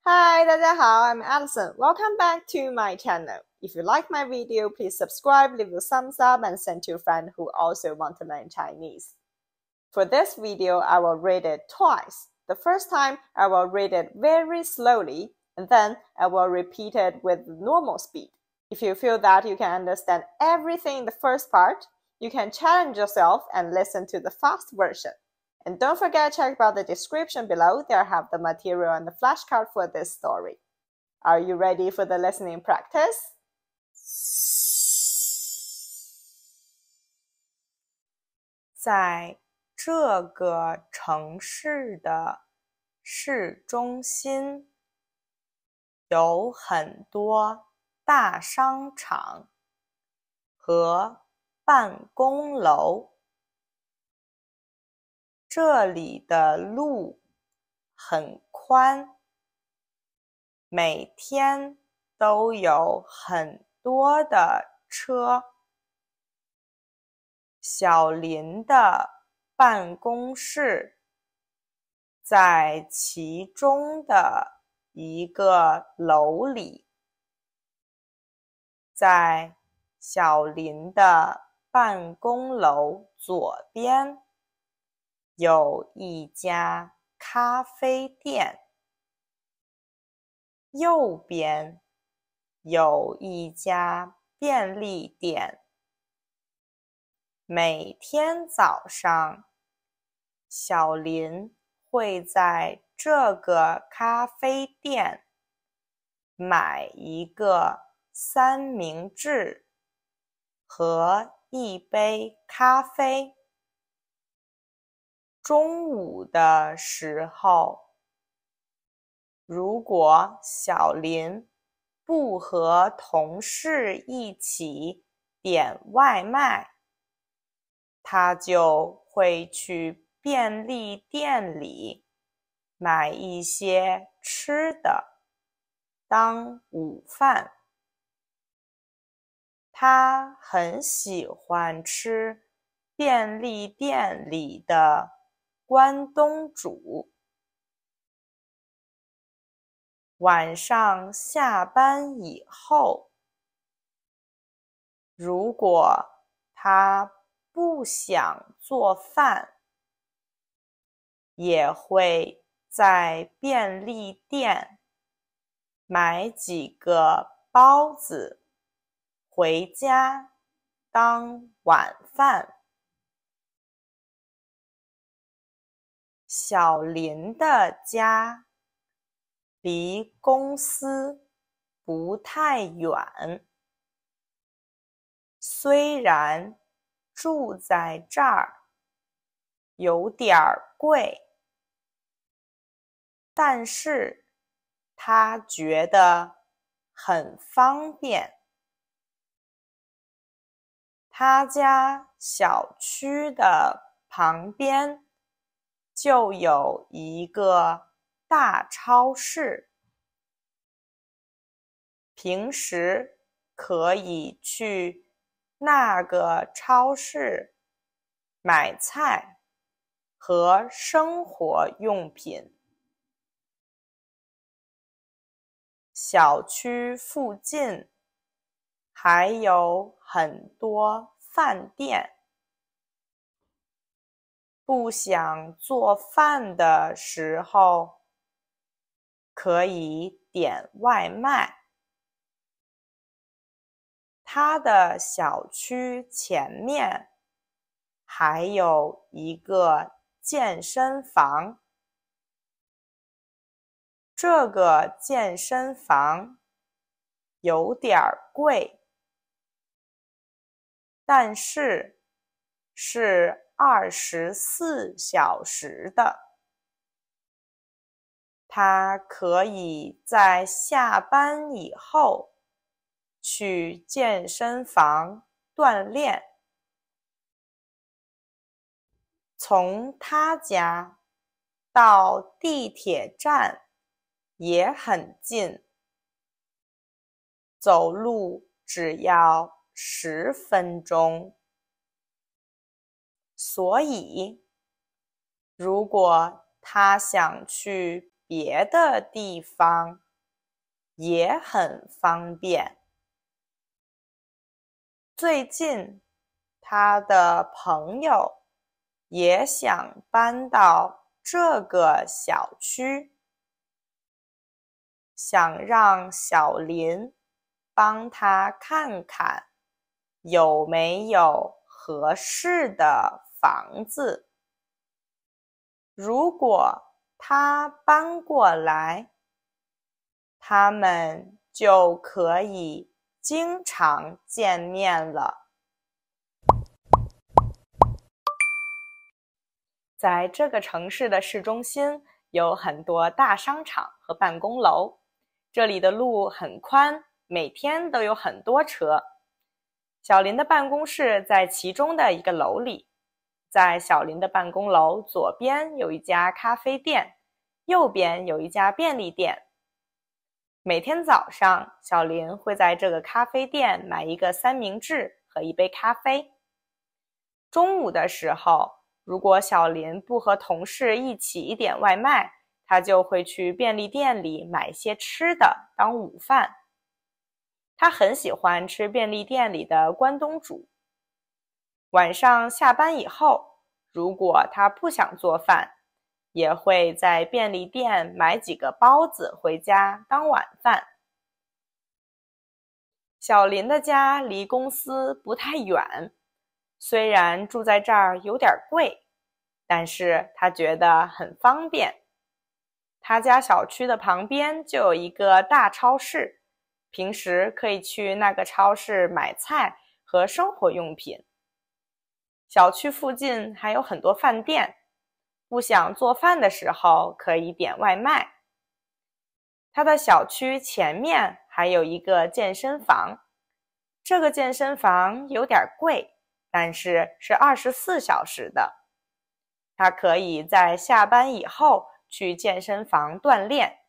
Hi, 大家好, I'm Alison. Welcome back to my channel. If you like my video, please subscribe, leave a thumbs up, and send to a friend who also want to learn Chinese. For this video, I will read it twice. The first time, I will read it very slowly, and then I will repeat it with normal speed. If you feel that you can understand everything in the first part, you can challenge yourself and listen to the fast version. And don't forget to check out the description below. There I have the material and the flashcard for this story. Are you ready for the listening practice? 在这个城市的市中心，有很多大商场和办公楼。这里的路很宽，每天都有很多的车。小林的办公室在其中的一个楼里。在小林的办公楼左边有一家咖啡店，右边有一家便利店。每天早上，小林会在这个咖啡店买一个三明治和一杯咖啡。中午的时候，如果小林不和同事一起点外卖，他就会去便利店里买一些吃的当午饭。他很喜欢吃便利店里的关东煮。晚上下班以后，如果他不想做饭，也会在便利店买几个包子回家当晚饭。小林的家离公司不太远，虽然住在这儿有点贵，但是他觉得很方便。他家小区的旁边就有一个大超市，平时可以去那个超市买菜和生活用品。小区附近还有很多饭店，不想做饭的时候，可以点外卖。他的小区前面还有一个健身房。这个健身房有点贵，但是是24小时的。他可以在下班以后去健身房锻炼。从他家到地铁站也很近，走路只要10分钟。所以，如果他想去别的地方也很方便。最近，他的朋友也想搬到这个小区，想让小林帮他看看有没有合适的房子。如果他搬过来，他们就可以经常见面了。在这个城市的市中心，有很多大商场和办公楼，这里的路很宽，每天都有很多车。小林的办公室在其中的一个楼里，在小林的办公楼左边有一家咖啡店，右边有一家便利店。每天早上，小林会在这个咖啡店买一个三明治和一杯咖啡。中午的时候，如果小林不和同事一起点外卖，他就会去便利店里买些吃的当午饭。他很喜欢吃便利店里的关东煮。晚上下班以后，如果他不想做饭，也会在便利店买几个包子回家当晚饭。小林的家离公司不太远，虽然住在这儿有点贵，但是他觉得很方便。他家小区的旁边就有一个大超市，平时可以去那个超市买菜和生活用品。小区附近还有很多饭店，不想做饭的时候可以点外卖。他的小区前面还有一个健身房，这个健身房有点贵，但是是24小时的。他可以在下班以后去健身房锻炼。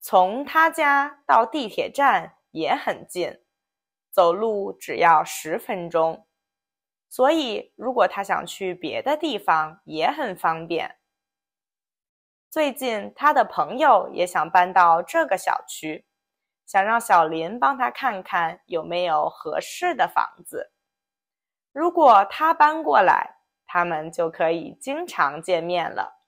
从他家到地铁站也很近，走路只要10分钟。所以，如果他想去别的地方，也很方便。最近，他的朋友也想搬到这个小区，想让小林帮他看看有没有合适的房子。如果他搬过来，他们就可以经常见面了。